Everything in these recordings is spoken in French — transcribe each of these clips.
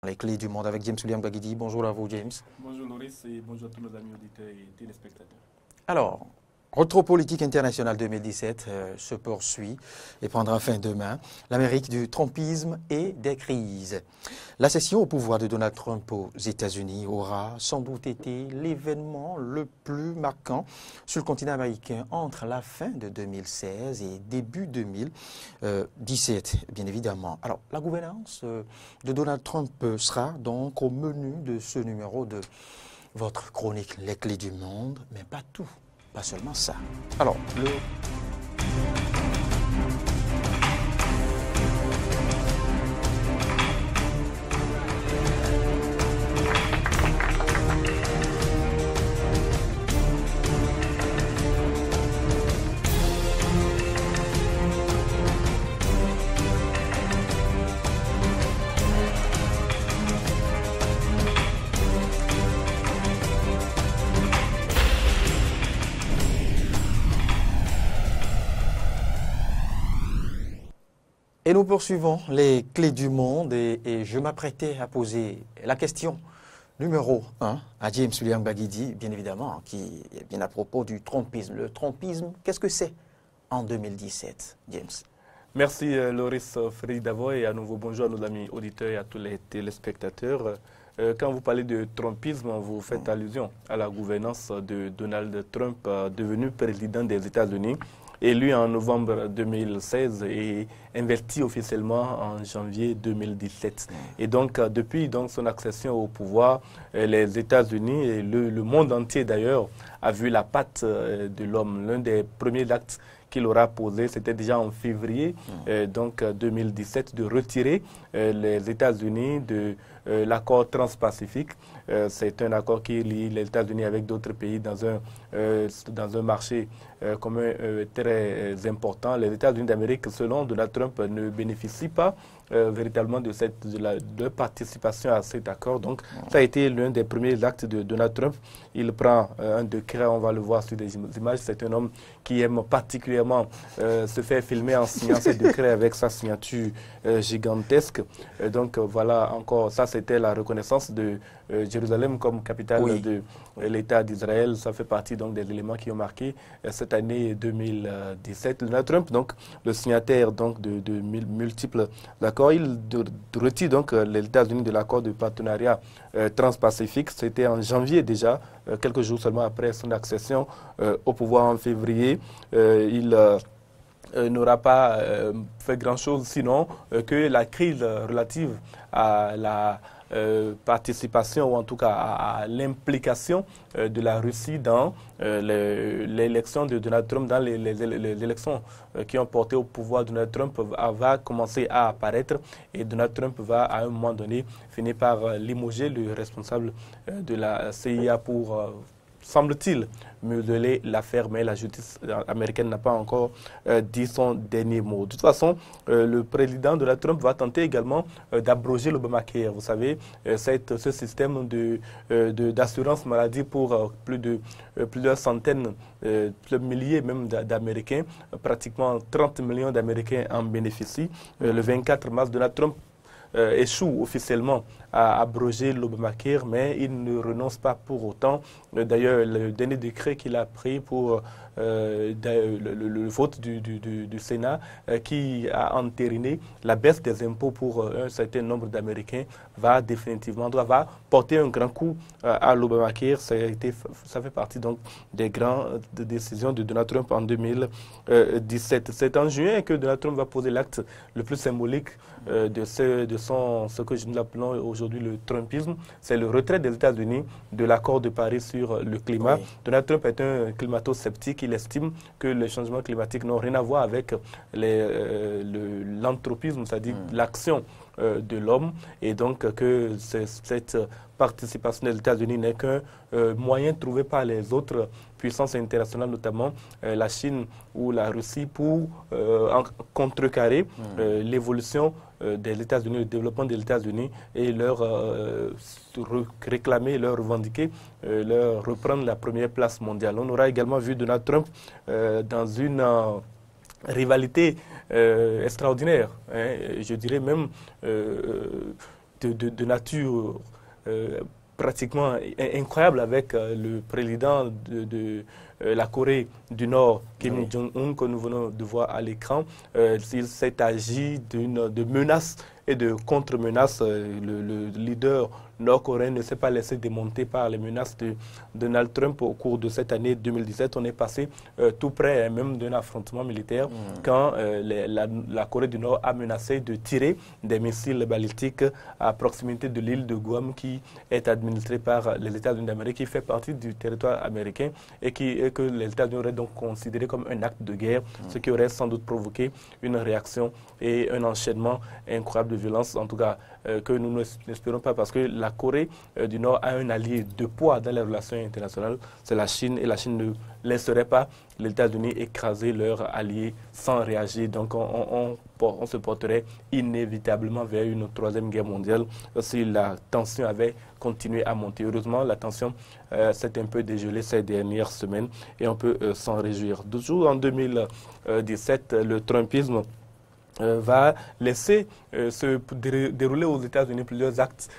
Les clés du monde avec James William Baguidi. Bonjour à vous, James. Bonjour Loris et bonjour à tous nos amis auditeurs et téléspectateurs. Alors, Rétropolitique internationale 2017 se poursuit et prendra fin demain. L'Amérique du trumpisme et des crises. La cession au pouvoir de Donald Trump aux États-Unis aura sans doute été l'événement le plus marquant sur le continent américain entre la fin de 2016 et début 2017, bien évidemment. Alors, la gouvernance de Donald Trump sera donc au menu de ce numéro de votre chronique Les clés du monde, mais pas tout. Pas seulement ça. Alors, Et nous poursuivons les clés du monde et je m'apprêtais à poser la question numéro 1 à James William Baguidi, bien évidemment, qui est bien à propos du trumpisme. Le trumpisme, qu'est-ce que c'est en 2017, James? Merci Loris Frédéric Davoy et à nouveau bonjour à nos amis auditeurs et à tous les téléspectateurs. Quand vous parlez de trumpisme, vous faites allusion à la gouvernance de Donald Trump, devenu président des États-Unis, élu en novembre 2016 et investi officiellement en janvier 2017. Et donc, depuis son accession au pouvoir, les États-Unis et le monde entier d'ailleurs a vu la patte de l'homme. L'un des premiers actes qu'il aura posé, c'était déjà en février 2017, de retirer les États-Unis de l'accord transpacifique. C'est un accord qui lie les États-Unis avec d'autres pays dans un marché commun très important. Les États-Unis d'Amérique, selon Donald Trump, ne bénéficient pas véritablement de participation à cet accord. Donc, ça a été l'un des premiers actes de Donald Trump. Il prend un décret, on va le voir sur des images. C'est un homme qui aime particulièrement se faire filmer en signant ce décret avec sa signature gigantesque. Donc, voilà, encore, ça c'était la reconnaissance de Jérusalem comme capitale de l'État d'Israël. Ça fait partie donc des éléments qui ont marqué cette année 2017. Donald Trump, donc le signataire donc de multiples accords, il retire donc les États-Unis de l'accord de partenariat transpacifique. C'était en janvier déjà, quelques jours seulement après son accession au pouvoir en février. Il n'aura pas fait grand-chose sinon que la crise relative à la participation ou en tout cas à l'implication de la Russie dans l'élection de Donald Trump, dans les élections qui ont porté au pouvoir Donald Trump va commencer à apparaître et Donald Trump va à un moment donné finir par limoger le responsable de la CIA pour semble-t-il, museler l'affaire, mais la justice américaine n'a pas encore dit son dernier mot. De toute façon, le président Donald Trump va tenter également d'abroger l'Obamacare. Vous savez, ce système d'assurance maladie pour plusieurs centaines, plusieurs milliers même d'Américains, pratiquement 30 millions d'Américains en bénéficient. Le 24 mars, Donald Trump échoue officiellement à abroger l'Obamacare, mais il ne renonce pas pour autant. D'ailleurs, le dernier décret qu'il a pris pour le vote du Sénat qui a entériné la baisse des impôts pour un certain nombre d'Américains va porter un grand coup à l'Obamacare. Ça fait partie donc des grandes décisions de Donald Trump en 2017. C'est en juin que Donald Trump va poser l'acte le plus symbolique de ce que nous appelons aujourd'hui le Trumpisme. C'est le retrait des États-Unis de l'accord de Paris sur le climat. Donald Trump est un climato-sceptique. Il estime que les changements climatiques n'ont rien à voir avec l'anthropisme, c'est-à-dire l'action de l'homme, et donc que cette participation des États-Unis n'est qu'un moyen trouvé par les autres puissances internationales, notamment la Chine ou la Russie, pour contrecarrer l'évolution des États-Unis, le développement des États-Unis et leur réclamer, leur revendiquer, leur reprendre la première place mondiale. On aura également vu Donald Trump dans une rivalité extraordinaire, hein, je dirais même de nature pratiquement incroyable avec le président de la Corée du Nord, Kim Jong-un, que nous venons de voir à l'écran. Il s'est agi de menaces et de contre-menaces. Le leader nord-coréen ne s'est pas laissé démonter par les menaces de Donald Trump au cours de cette année 2017. On est passé tout près même d'un affrontement militaire quand la Corée du Nord a menacé de tirer des missiles balistiques à proximité de l'île de Guam qui est administrée par les États-Unis d'Amérique, qui fait partie du territoire américain et que les États-Unis auraient donc considéré comme un acte de guerre, ce qui aurait sans doute provoqué une réaction et un enchaînement incroyable de violence, en tout cas que nous n'espérons pas, parce que la Corée du Nord a un allié de poids dans les relations internationales, c'est la Chine, et la Chine ne laisserait pas les États-Unis écraser leur allié sans réagir. Donc on se porterait inévitablement vers une troisième guerre mondiale si la tension avait continué à monter. Heureusement, la tension s'est un peu dégelée ces dernières semaines et on peut s'en réjouir. Toujours en 2017, le Trumpisme va laisser se dérouler aux États-Unis plusieurs actes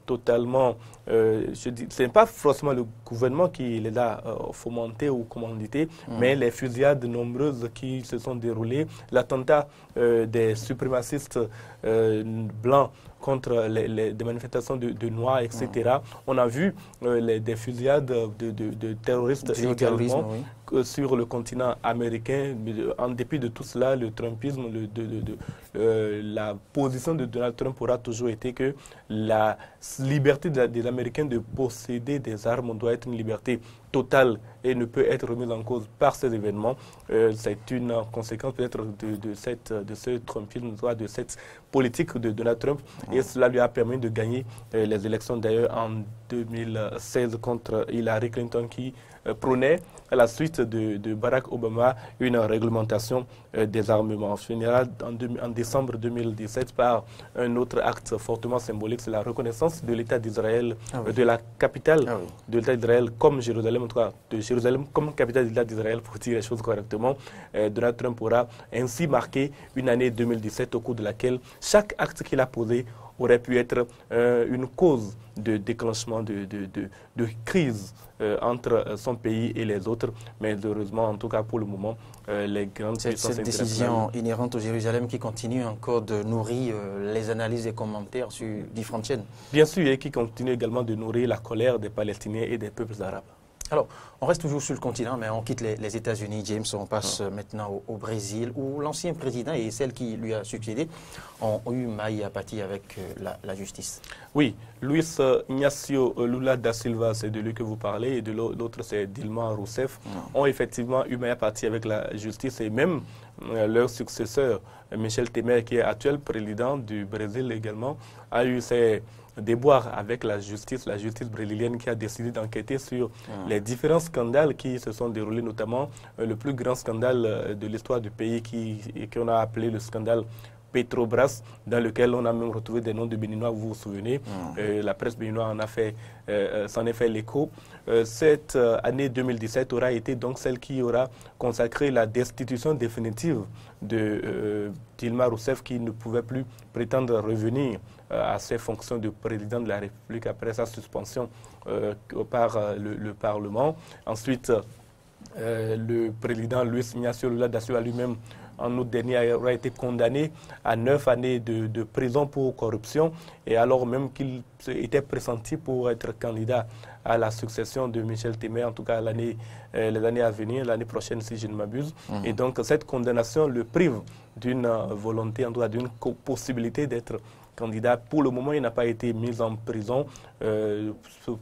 totalement, je dis, ce n'est pas forcément le gouvernement qui les a fomentés ou commandités, mais les fusillades nombreuses qui se sont déroulées, l'attentat des suprémacistes blancs contre des manifestations de Noirs, etc. On a vu des fusillades de terroristes également sur le continent américain. En dépit de tout cela, le Trumpisme, la position de Donald Trump aura toujours été que la liberté des Américains de posséder des armes doit être une liberté totale et ne peut être remise en cause par ces événements. C'est une conséquence peut-être de ce Trumpisme, de cette politique de Donald Trump, et cela lui a permis de gagner les élections d'ailleurs en 2016 contre Hillary Clinton qui prônait à la suite de Barack Obama une réglementation des armements. On finira en décembre 2017 par un autre acte fortement symbolique, c'est la reconnaissance de l'État d'Israël, de la capitale de l'État d'Israël comme Jérusalem, en tout cas de Jérusalem comme capitale de l'État d'Israël, pour dire les choses correctement. Donald Trump aura ainsi marqué une année 2017 au cours de laquelle chaque acte qu'il a posé aurait pu être une cause de déclenchement de crise entre son pays et les autres. Mais heureusement, en tout cas pour le moment, les grandes puissances cette décision inhérente au Jérusalem qui continue encore de nourrir les analyses et commentaires sur différentes chaînes. Bien sûr, et qui continue également de nourrir la colère des Palestiniens et des peuples arabes. Alors, on reste toujours sur le continent, mais on quitte les États-Unis, James, on passe maintenant au Brésil, où l'ancien président et celle qui lui a succédé ont eu maille à pâtir avec la justice. Oui, Luiz Inácio Lula da Silva, c'est de lui que vous parlez, et de l'autre, c'est Dilma Rousseff, ont effectivement eu maille à pâtir avec la justice, et même leur successeur, Michel Temer, qui est actuel président du Brésil également, a eu ses déboires avec la justice brésilienne qui a décidé d'enquêter sur les différents scandales qui se sont déroulés, notamment le plus grand scandale de l'histoire du pays qu'on a appelé le scandale Petrobras, dans lequel on a même retrouvé des noms de Béninois, vous vous souvenez. La presse béninoise s'en est fait l'écho. Cette année 2017 aura été donc celle qui aura consacré la destitution définitive de Dilma Rousseff, qui ne pouvait plus prétendre revenir à ses fonctions de président de la République après sa suspension par le Parlement. Ensuite, le président Luiz Inácio Lula da Silva lui-même, en août dernier, aura été condamné à 9 années de prison pour corruption, et alors même qu'il était pressenti pour être candidat à la succession de Michel Temer, en tout cas les années à venir, l'année prochaine si je ne m'abuse. Et donc cette condamnation le prive d'une volonté, en tout cas d'une possibilité d'être candidat. Pour le moment, il n'a pas été mis en prison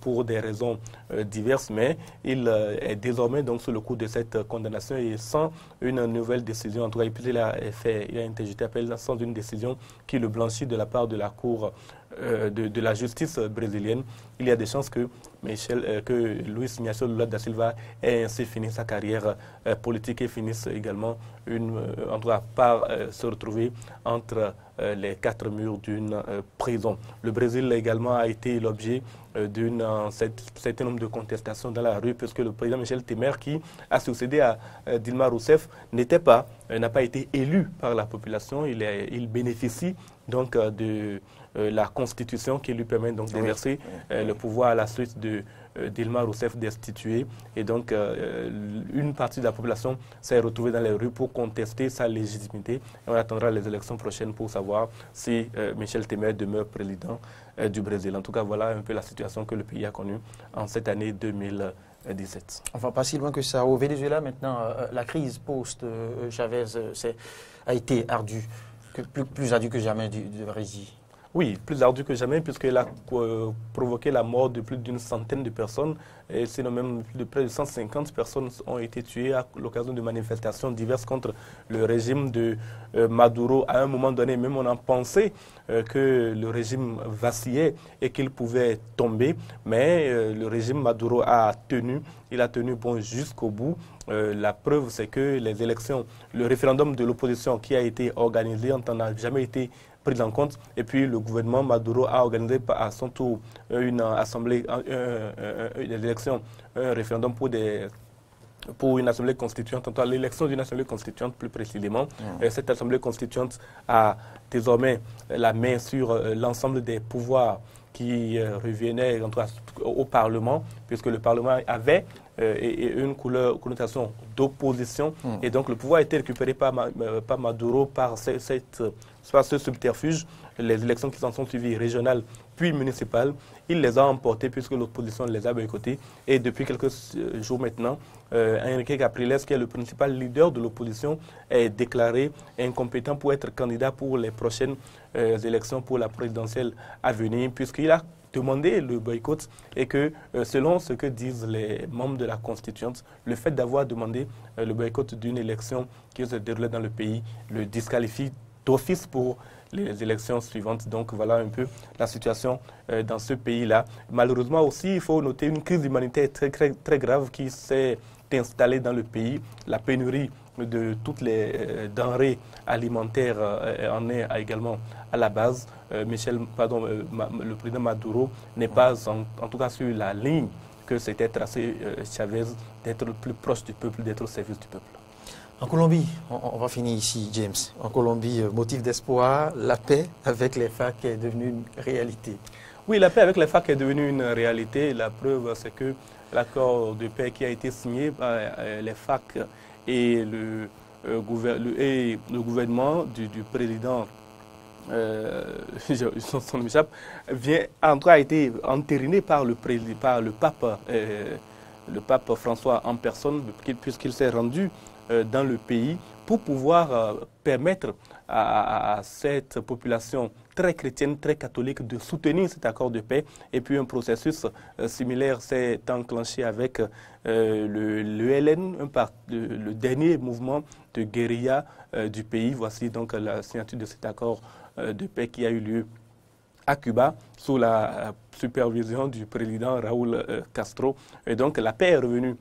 pour des raisons diverses, mais il est désormais donc sous le coup de cette condamnation et sans une nouvelle décision. En tout cas, il a interjeté appel sans une décision qui le blanchit de la part de la Cour de la justice brésilienne. Il y a des chances que Luiz Inácio Lula da Silva ait ainsi fini sa carrière politique et finisse également en tout cas par se retrouver entre les quatre murs d'une prison. Le Brésil également a été l'objet d'un certain nombre de contestations dans la rue, puisque le président Michel Temer, qui a succédé à Dilma Rousseff, n'a pas été élu par la population. Il bénéficie donc la Constitution qui lui permet donc d'exercer le pouvoir à la suite de Dilma Rousseff destituée. Et donc, une partie de la population s'est retrouvée dans les rues pour contester sa légitimité. Et on attendra les élections prochaines pour savoir si Michel Temer demeure président du Brésil. En tout cas, voilà un peu la situation que le pays a connue en cette année 2017. Enfin, pas si loin que ça. Au Venezuela, maintenant, la crise post-Chavez a été ardue, plus ardue que jamais du Brésil. Oui, plus ardu que jamais, puisqu'elle a provoqué la mort de plus d'une centaine de personnes. Et sinon même de près de 150 personnes ont été tuées à l'occasion de manifestations diverses contre le régime de Maduro. À un moment donné, même on a pensé que le régime vacillait et qu'il pouvait tomber. Mais le régime Maduro a tenu, il a tenu bon jusqu'au bout. La preuve, c'est que les élections, le référendum de l'opposition qui a été organisé, on n'a jamais été pris en compte. Et puis le gouvernement Maduro a organisé à son tour une assemblée, une élection, un référendum pour une assemblée constituante, en tout cas l'élection d'une assemblée constituante plus précisément. Cette assemblée constituante a désormais la main sur l'ensemble des pouvoirs qui revenaient en tout cas, au Parlement, puisque le Parlement avait une connotation d'opposition. Et donc le pouvoir a été récupéré par Maduro par ce subterfuge. Les élections qui s'en sont suivies, régionales puis municipales, il les a emportées puisque l'opposition les a boycottées. Et depuis quelques jours maintenant, Enrique Capriles, qui est le principal leader de l'opposition, est déclaré incompétent pour être candidat pour les prochaines élections pour la présidentielle à venir, puisqu'il a demandé le boycott et que, selon ce que disent les membres de la Constituante, le fait d'avoir demandé le boycott d'une élection qui se déroulait dans le pays le disqualifie d'office pour les élections suivantes. Donc voilà un peu la situation dans ce pays-là. Malheureusement aussi, il faut noter une crise humanitaire très grave qui s'est installée dans le pays. La pénurie de toutes les denrées alimentaires en est également à la base. Le président Maduro n'est pas en tout cas sur la ligne que s'était tracée Chavez, d'être le plus proche du peuple, d'être au service du peuple. En Colombie, on va finir ici, James. En Colombie, motif d'espoir, la paix avec les FARC est devenue une réalité. Oui, la paix avec les FARC est devenue une réalité. La preuve, c'est que l'accord de paix qui a été signé par les FARC et le gouvernement du président, son nom m'échappe, a été entériné par le pape François en personne, puisqu'il s'est rendu dans le pays pour pouvoir permettre à cette population très chrétienne, très catholique de soutenir cet accord de paix. Et puis un processus similaire s'est enclenché avec l'ELN, le dernier mouvement de guérilla du pays. Voici donc la signature de cet accord de paix qui a eu lieu à Cuba sous la supervision du président Raúl Castro. Et donc la paix est revenue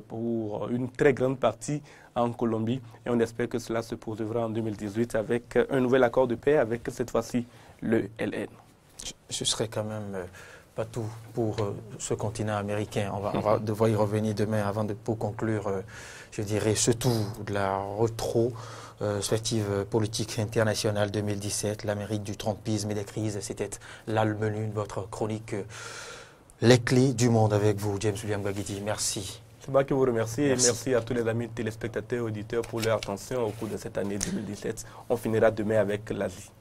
pour une très grande partie en Colombie et on espère que cela se poursuivra en 2018 avec un nouvel accord de paix avec cette fois-ci le LN. Ce serait quand même pas tout pour ce continent américain. On va devoir y revenir demain pour conclure, je dirais, ce tour de la rétrospective politique internationale 2017, l'Amérique du trumpisme et des crises. C'était là le menu de votre chronique Les clés du monde avec vous, James William Gbagidi. Merci. C'est moi qui vous remercie et merci à tous les amis téléspectateurs et auditeurs pour leur attention au cours de cette année 2017. On finira demain avec l'Asie.